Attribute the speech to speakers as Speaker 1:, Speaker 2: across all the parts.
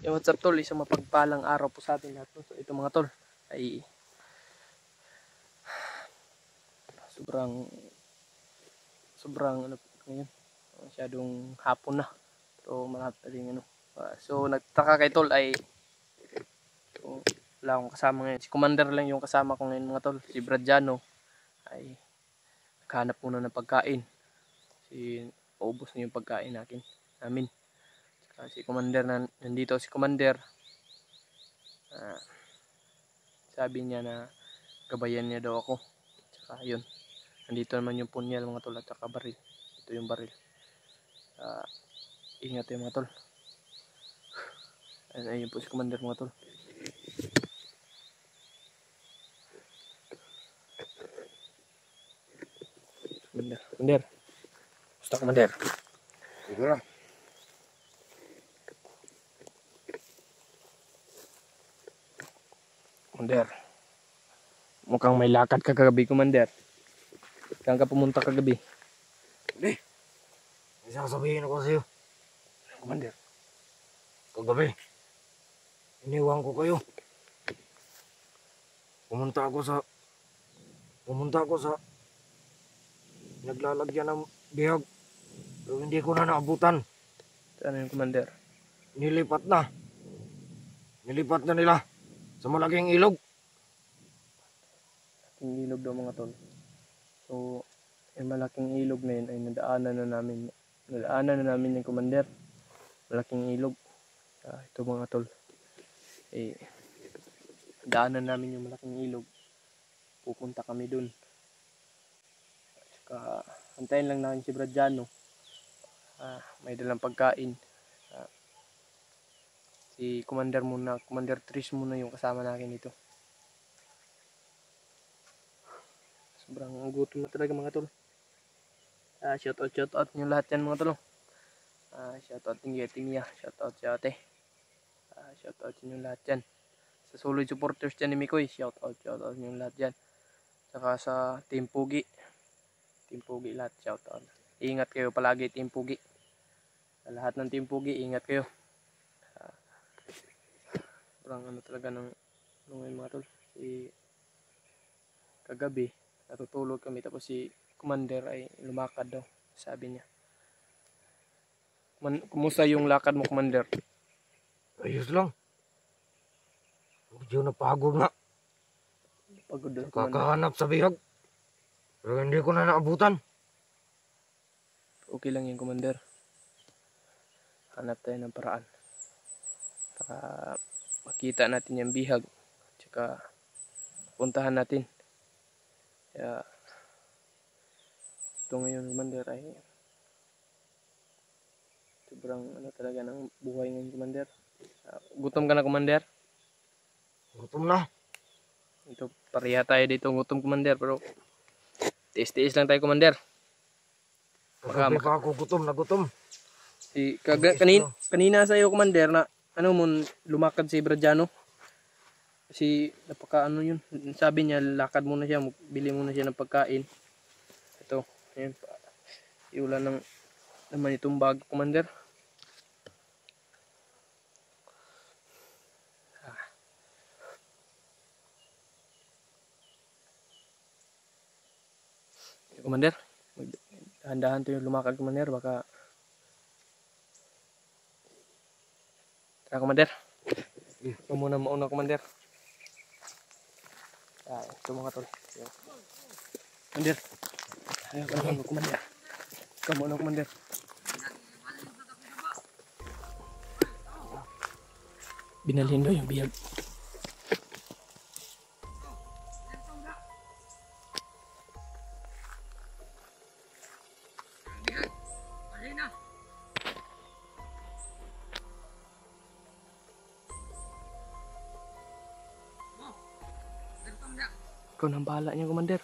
Speaker 1: Yung what's up tol, isang mapagpalang araw po sa atin lahat. So ito mga tol ay sobrang ano ngayon, masyadong hapon na. So malapit na din ano. So nagtaka kay tol ay so, wala akong kasama ngayon. Si Commander lang yung kasama ko ngayon mga tol. Si Bradiano ay naghanap muna ng pagkain. Paubos na yung pagkain namin. Saka si Commander nandito si Commander. Sabi niya na gabayan niya daw ako. Saka yun. Nandito naman yung punyal mga tol at saka baril. Ito yung baril. Ingat yung mga tol. Ayun po si Commander mga tol. Commander. Gusto Commander.
Speaker 2: Siguro.
Speaker 1: Commander. Mukhang may lakad ka kagabi, Commander. Saan ka pumunta kagabi?
Speaker 2: Hindi. May sasabihin ako sa'yo.
Speaker 1: Commander.
Speaker 2: Kagabi, iniwan ko kayo. Pumunta ako sa naglalagyan ng bihag. Pero hindi ko na naabutan.
Speaker 1: Saan yung Commander?
Speaker 2: Nilipat na. Nilipat na nila sa malaking ilog.
Speaker 1: Malaking ilog daw mga tol. So, yung malaking ilog na yun ay nadaanan na namin yung Commander. Malaking ilog. Ito mga tol. Daanan namin yung malaking ilog. Pupunta kami dun. Saka, antayin lang namin si Bradiano. May dalang pagkain. Si Commander Tris muna yung kasama natin dito. Sobrang gutom na talaga mga tol. Shout out nyo lahat yan mga tol. Shout out Tingya. Shout out si ate. Shout out nyo lahat yan. Sa solid supporters dyan ni Mikoy. Shout out nyo lahat dyan. Saka sa Team Pugi. Team Pugi lahat. Shout out. Ingat kayo palagi Team Pugi. Sa lahat ng Team Pugi, ingat kayo. Sobrang ano talaga ng mga tol. Kagabi, natutulog kami tapos si Commander ay lumakad daw. Sabi niya. Kumusta yung lakad mo, Commander?
Speaker 2: Ayos lang. Medyo napagod na.
Speaker 1: Pagod daw, Commander.
Speaker 2: Kakahanap sa bihag. Pero hindi ko na naabutan.
Speaker 1: Okay lang yung Commander. Hanap tayo ng paraan. Para makita natin yung bihag. Tsaka puntahan natin. Kaya ito ngayon, Commander, ay sobrang ano talaga ng buhay ngayon, Commander. Gutom ka na, Commander?
Speaker 2: Gutom na.
Speaker 1: Ito, pareha tayo dito gutom, Commander. Pero tiis-tiis lang tayo, Commander.
Speaker 2: Kagabi pa ako gutom na gutom.
Speaker 1: Kanina sa iyo, Commander, na lumakad si Bradiano. Kasi napaka yun. Sabi niya, lakad muna siya, bili muna siya ng pagkain. Ito, ayun, iulan naman itong bag, Commander. Commander, dahan-dahan to yung lumakad, Commander, baka tara, Commander. Ito muna mauna, Commander. Ito mga tol. Commander. Ayaw, Commander. Ikaw muna, Commander. Binalhin daw yung bihag. Ikaw nang bahala niya, Commander.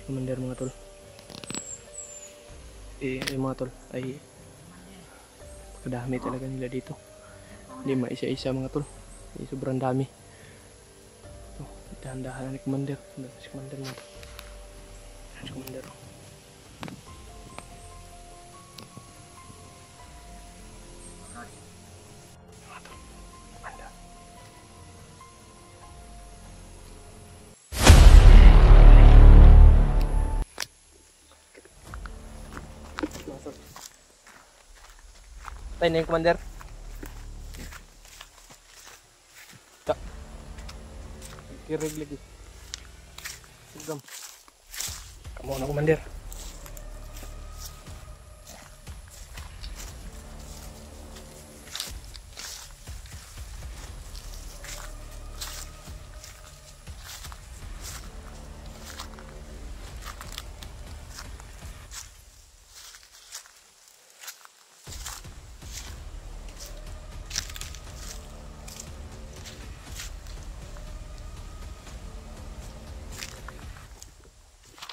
Speaker 1: Commander mga tol. Yung mga tol ay kadami talaga nila dito. Hindi maisa-isa mga tol. Sobrang dami. Dahan-dahan ni Commander. Si Commander mga tol. Si Commander. Mga tol. Commander. Mga tol. Tayo na yung Commander. Kirig lagi. Sugam. Kamu na Commander.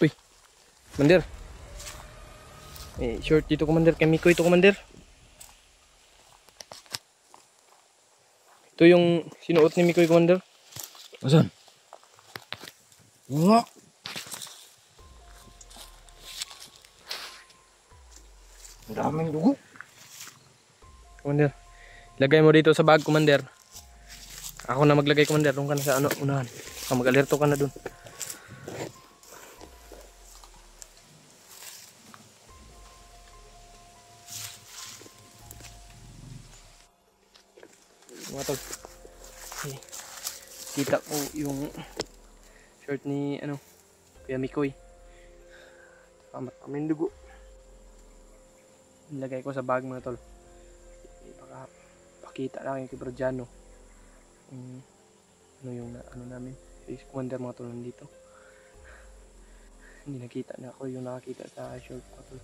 Speaker 1: Uy, Commander. Short dito Commander. Kay Miko ito Commander. Ito yung sinuot ni Mikoy Commander.
Speaker 2: Asan? Nga. Ang daming dugo.
Speaker 1: Commander. Lagay mo dito sa bag Commander. Ako na maglagay Commander. Doon ka na sa unahan. Mag-alerto ka na dun. Mga tol. Okay. Kita ko yung shirt ni Kuya Mikoy. Kaming dugo. Nilagay ko sa bag mga tol. Baka pakita lang yung kay Brodiano. Yung namin. Si Commander mga tol nandito. Hindi nakita na ako yung nakakita sa shirt mga tol.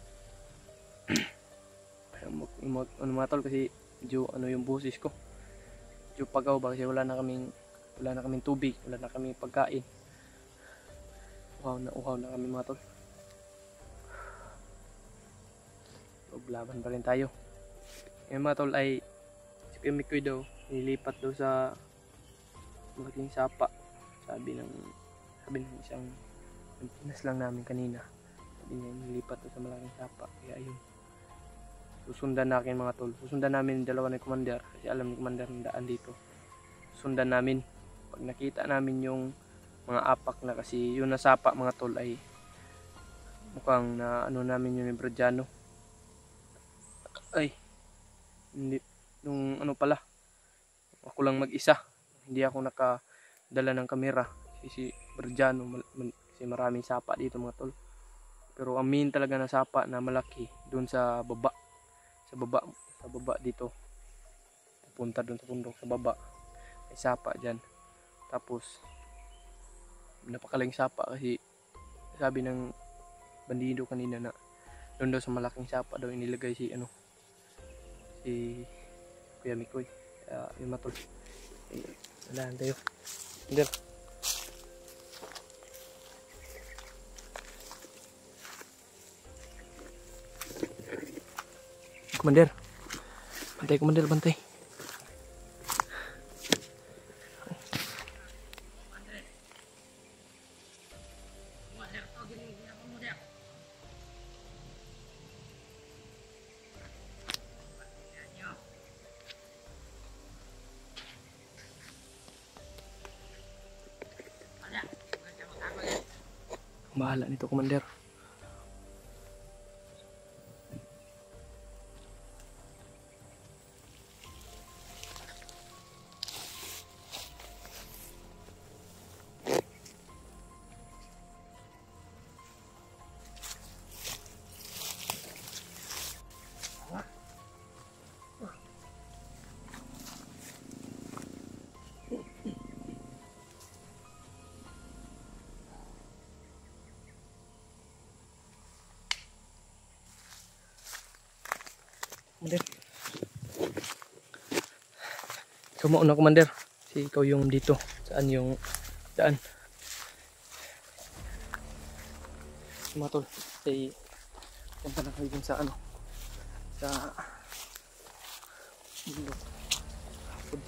Speaker 1: Mga tol kasi medyo yung boses ko. Medyo pagaw ba kasi wala na kaming tubig, wala na kaming pagkain. Uhaw na kami mga tol. Laban pa rin tayo. Yung mga tol ay si Kuya Mikoy daw nilipat daw sa malaking sapa. Sabi ng isang pinas lang namin kanina. Sabi niya nilipat daw sa malaking sapa. Kaya ayun. Susundan natin mga tol. Susundan namin dalawa ni Commander kasi alam ni Commander ng daan dito. Susundan namin. Pag nakita namin yung mga apak na kasi yung nasapa mga tol ay mukhang na namin yun ni Brodiano. Ay, hindi, nung pala, ako lang mag-isa. Hindi ako nakadala ng kamera. Si Brodiano, kasi maraming sapa dito mga tol. Pero ang main talaga na sapa na malaki, doon sa baba. Sa baba dito. Pupunta doon sa bundok sa baba. May sapa dyan. Tapos, napakaling sapa kasi sabi ng bandido kanina na doon daw sa malaking sapa daw inilagay si Kuya Mikoy. Yung matol. Wala tayo. Hindi. Commander. Bantay Commander, bantay. Bahala nito Commander. Commander. Ikaw mauna Commander. Kasi ikaw yung dito. Saan yung daan? Mga tol, ay punta na kayo dun sa ano, sa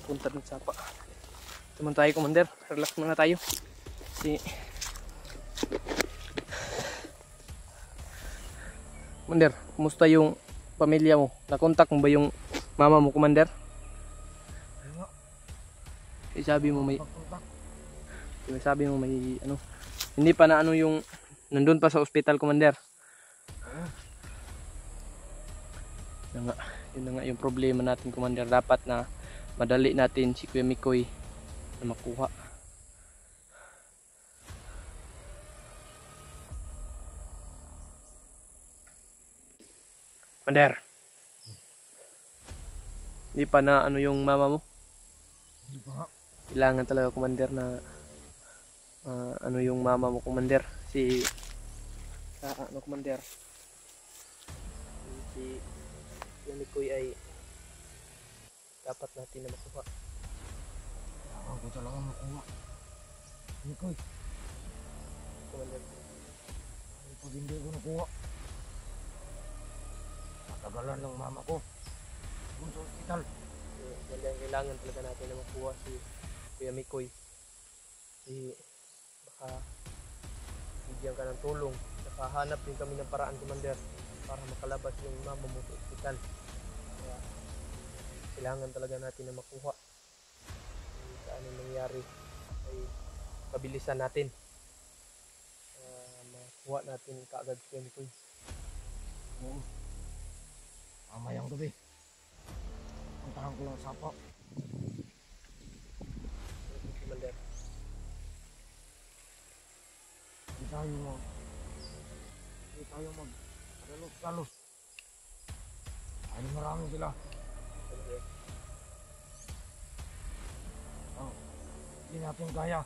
Speaker 1: punta dun sa pa. Ito man tayo, Commander. Relax muna tayo. Si Commander, kumusta yung pamilya mo? Nakontak mo ba yung mama mo, Commander? Sabi mo may ano, hindi pa na ano yung nandun pa sa ospital, Commander. Yun na nga yung problema natin, Commander. Dapat na madali natin si Kuya Mikoy na makuha. Commander, hindi pa na ano yung mama mo?
Speaker 2: Hindi pa.
Speaker 1: Kailangan talaga, Commander, na ano yung mama mo, Commander. Commander, si Kuya Mikoy ay dapat natin na makuha.
Speaker 2: Ako talaga makuha. Mikoy,
Speaker 1: Commander,
Speaker 2: pag hindi ko nakuha, tatagalan ng mama ko. Kung sa ospital.
Speaker 1: kailangan talaga natin na makuha si Kuya Mikoy. Baka bigyan ka ng tulong. Nakahanap din kami ng paraan, Commander, para makalabas yung mama mo sa ospital. Kaya kailangan talaga natin na makuha. Sa anong nangyari ay pabilisan natin. Makuha natin kaagad si Kuya Mikoy.
Speaker 2: Oo. Mamayang gabi. Puntahan ko lang sa Sapa.
Speaker 1: Commander,
Speaker 2: Hindi tayo mag-dalos-dalos. Ay marami sila. Hindi natin kaya.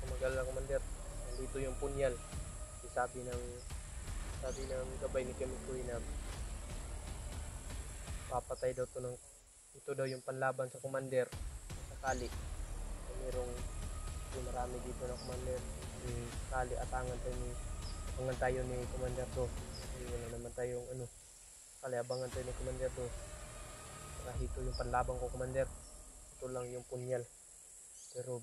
Speaker 1: kumagal lang, Commander. Nandito yung punyal. Sabi ng gabay ni Kuya Mikoy na papatay daw to ito daw yung panlaban sa Commander sakali merong marami dito na Commander. Sakali abangan tayo ni Commander to. Wala naman tayong ano, sakali abangan tayo ni Commander to. Ito yung panlaban ko, Commander. Ito lang yung punyal, pero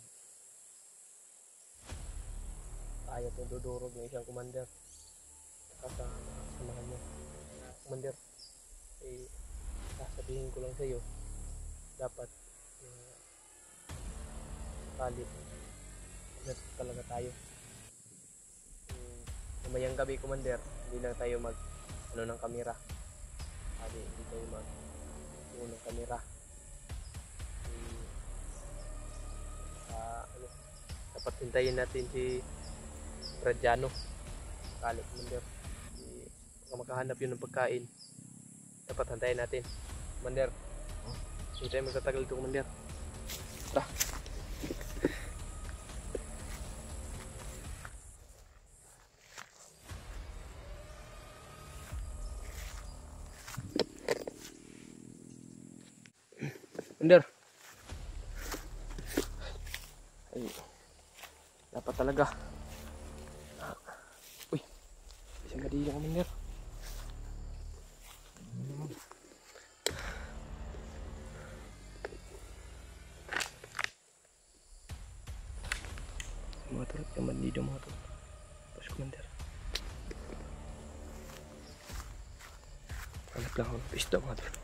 Speaker 1: kaya itong dudurog ng isang Commander kasamahan mo, Commander. Sasabihin ko lang sa iyo, dapat sakali ingat talaga tayo. Mamayang gabi, Commander, hindi lang tayo mag ng kamera. Hindi tayo mag ng kamera. Dapat hintayin natin si Radiano sakali, Commander. Baka makahanap yun ng pagkain. Dapat hantayin natin, Commander. Hindi tayo magtatagal dito, Commander. Tara. Commander. Ay, dapat talaga. Uy, isang gadilyo, Commander. Mga turut yang bandido, mga turut. Pas, Commander. Hanap lang ako ng pista, mga turut.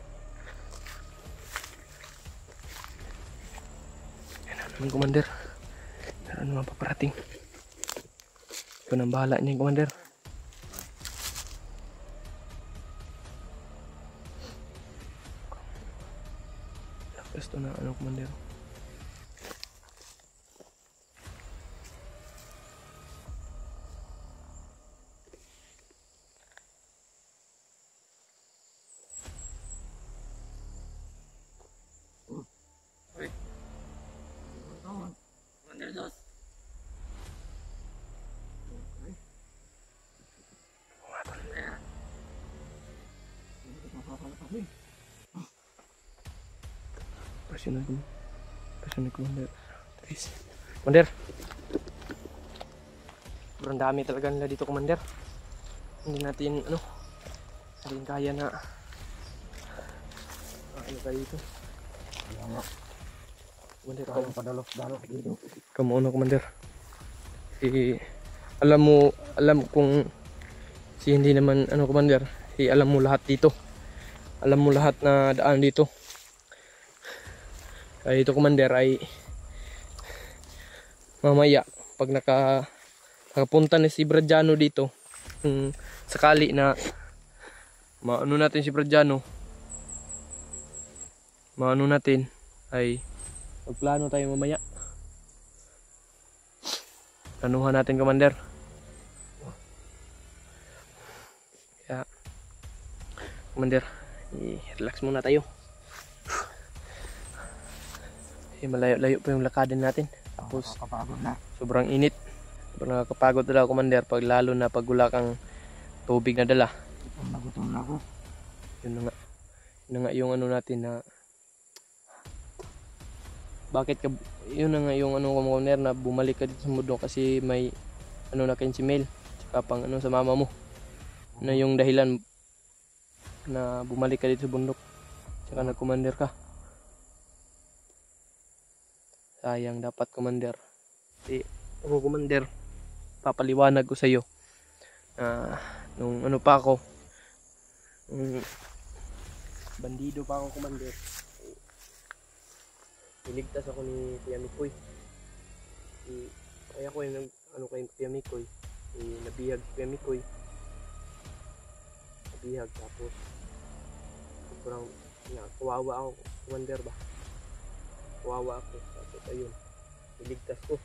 Speaker 1: Yan na naman, Commander. Meron naman paparating. Ikaw nang bahala niya, Commander. Lakas to na ano, Commander. Pasunod ko. Pasunod ko, Commander. Please. Commander. Sobrang dami talaga nila dito, Commander. Hindi natin ano, hindi kaya na ano tayo dito.
Speaker 2: Kaya nga,
Speaker 1: Commander,
Speaker 2: tayo padalok-dalok dito.
Speaker 1: kamu ano, Commander? Alam kung si hindi naman ano, Commander, alam mo lahat dito. Alam mo lahat na daan dito. Kaya ito, Commander, ay mamaya pag nakapunta na si Bradyano dito, kung sakali na maano natin si Bradyano, maano natin ay magplano tayo mamaya. Planuhan natin, Commander. Kaya Commander, i-relax muna tayo. Malayo-layo pa yung lakadin natin. Tapos
Speaker 2: Nakakapagod na.
Speaker 1: sobrang init. Sobrang nakakapagod talaga, Commander, pag lalo na pag wala kang tubig na dala.
Speaker 2: Gutom na ako.
Speaker 1: Yun na nga yung ano natin na bakit ka, yun na nga yung ano, Commander, na bumalik ka dito sa mundo kasi may ano na kayo si Mel tsaka pang ano sa mama mo na yung dahilan na bumalik ka dito sa bundok tsaka nag-Commander ka. Sayang, dapat, Commander. Ako, Commander, papaliwanag ko sa iyo nung ano pa ako, bandido pa ako, Commander, niligtas ako ni Kuya Mikoy. Kaya ko yung ano kay Kuya Mikoy, nabihag si Kuya Mikoy, nabihag, tapos sobrang kawawa ako, Commander ba, kawawa ako. Tapos ayun, niligtas ko.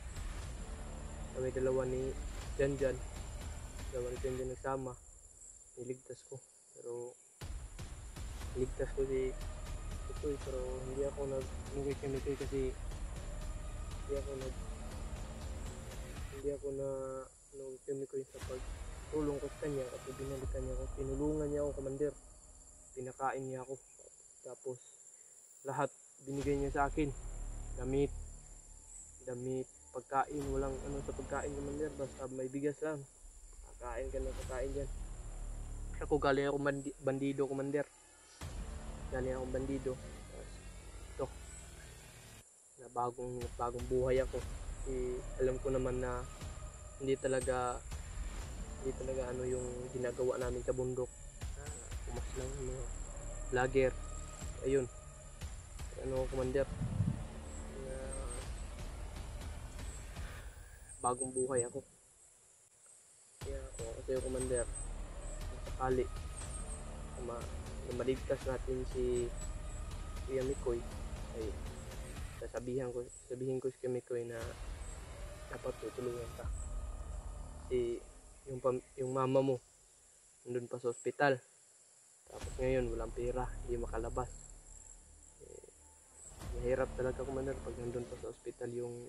Speaker 1: Kami dalawa ni Janjan nagsama, niligtas ko. Pero niligtas ko si Mikoy, pero hindi ako nag-ingay kay Mikoy kasi hindi ako na kay Mikoy sa pagtulong ko sa kanya kasi binalikan niya ako, tinulungan niya ako, Commander, pinakain niya ako, tapos lahat binigay niya sa akin, damit, pagkain, walang ano sa pagkain, Commander, basta may bigas lang, kakain ka na kakain dyan. Ako galing ako bandido, Commander, galing akong bandido. Tapos ito na bagong buhay ako. Alam ko naman na hindi talaga ano yung ginagawa namin sa bundok, pumas lang yung mga vlogger. Ayun, ano, Commander, bagong buhay ako. Kaya ako kasi, Commander, sakali na maligtas natin si Kuya Mikoy, ay sabihin ko si Kuya Mikoy na dapat tutulungan ka. Kasi yung mama mo nandun pa sa ospital, tapos ngayon walang pera, hindi makalabas. Mahirap talaga, Commander, pag nandun pa sa ospital yung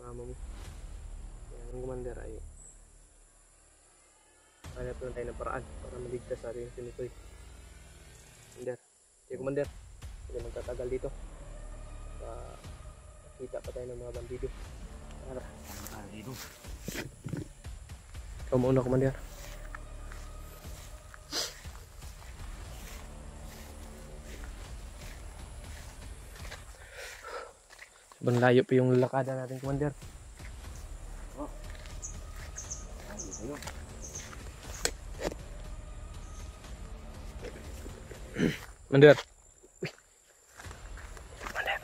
Speaker 1: mama mo. Kaya yung Commander ay hanap lang tayo ng paraan para maligtas natin si Mikoy. Commander, Commander, hindi magtatagal dito. Kita pa tayo ng mga bandido. Tara.
Speaker 2: Bandido.
Speaker 1: Ikaw muna, Commander. Sobrang layo pa yung lakada natin, Commander. Commander. Uy. Commander.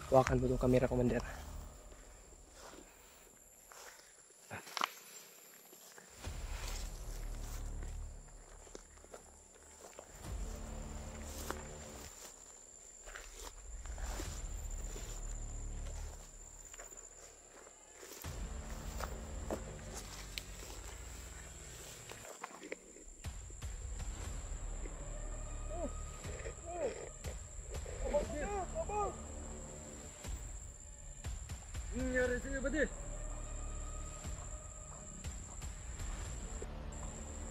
Speaker 1: Hawakan mo itong camera, Commander.
Speaker 2: Nangyari sa'yo ba di?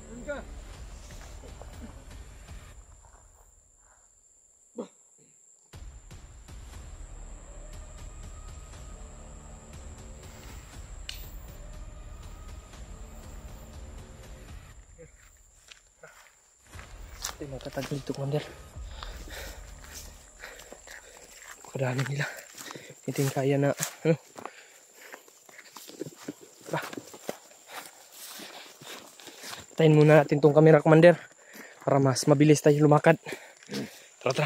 Speaker 2: Saan ka?
Speaker 1: Ito yung nakatagal dito, Commander. Kadami nila. Ito yung kaya na, ano? Tara. Tayin muna natin tong camera, Commander. Para mas mabilis tayo lumakad. Tara, tara.